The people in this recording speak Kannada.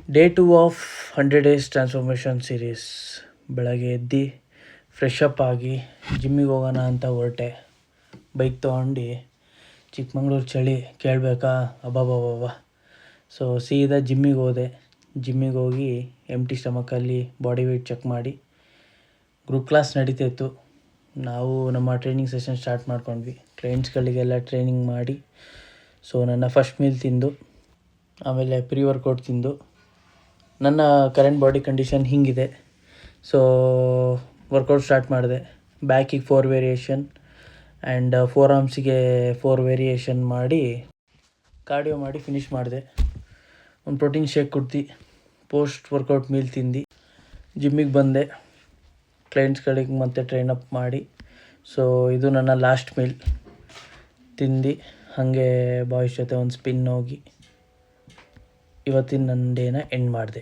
Day 2 of 100 days transformation series. ಬೆಳಗ್ಗೆ ಎದ್ದು ಫ್ರೆಶ್ ಅಪ್ ಆಗಿ ಜಿಮ್ಮಿಗೆ ಹೋಗೋಣ ಅಂತ ಹೊರಟೆ. ಬೈಕ್ ತೊಗೊಂಡು ಚಿಕ್ಕಮಂಗ್ಳೂರು ಚಳಿ ಕೇಳಬೇಕಾ, ಅಬ್ಬಬ್ಬಬ್ಬ. ಸೊ ಸೀದಾ ಜಿಮ್ಮಿಗೆ ಹೋದೆ. ಜಿಮ್ಮಿಗೆ ಹೋಗಿ ಎಂಟಿ ಸ್ಟಮಕಲ್ಲಿ ಬಾಡಿ ವೇಟ್ ಚೆಕ್ ಮಾಡಿ ಗ್ರೂಪ್ ಕ್ಲಾಸ್ ನಡೀತಾಯಿತ್ತು. ನಾವು ನಮ್ಮ ಟ್ರೈನಿಂಗ್ ಸೆಷನ್ ಸ್ಟಾರ್ಟ್ ಮಾಡ್ಕೊಂಡ್ವಿ. ಕ್ಲೈಂಟ್ಸ್ಗಳಿಗೆಲ್ಲ ಟ್ರೈನಿಂಗ್ ಮಾಡಿ, ಸೊ ನನ್ನ ಫಸ್ಟ್ ಮೀಲ್ ತಿಂದು ಆಮೇಲೆ ಪ್ರೀ ವರ್ಕೌಟ್ ತಿಂದು, ನನ್ನ ಕರೆಂಟ್ ಬಾಡಿ ಕಂಡೀಷನ್ ಹೀಗಿದೆ. ಸೊ ವರ್ಕೌಟ್ ಸ್ಟಾರ್ಟ್ ಮಾಡಿದೆ. ಬ್ಯಾಕಿಗೆ 4 ವೇರಿಯೇಷನ್ ಆ್ಯಂಡ್ ಫೋರ್ ಆರ್ಮ್ಸಿಗೆ 4 ವೇರಿಯೇಷನ್ ಮಾಡಿ ಕಾರ್ಡಿಯೋ ಮಾಡಿ ಫಿನಿಷ್ ಮಾಡಿದೆ. ಒಂದು ಪ್ರೋಟೀನ್ ಶೇಕ್ ಕುಡ್ದು ಪೋಸ್ಟ್ ವರ್ಕೌಟ್ ಮೀಲ್ ತಿಂದು ಜಿಮ್ಮಿಗೆ ಬಂದೆ. ಕ್ಲೈಂಟ್ಸ್ಗಳಿಗೆ ಮತ್ತೆ ಟ್ರೈನ್ ಅಪ್ ಮಾಡಿ, ಸೊ ಇದು ನನ್ನ ಲಾಸ್ಟ್ ಮೀಲ್ ತಿಂದು ಹಾಗೆ ಬಾಯ್ಸ್ ಜೊತೆ ಒಂದು ಸ್ಪಿನ್ ಹೋಗಿ ಇವತ್ತಿನ ನನ್ನ ಡೇನ ಎಂಡ್ ಮಾಡಿದೆ.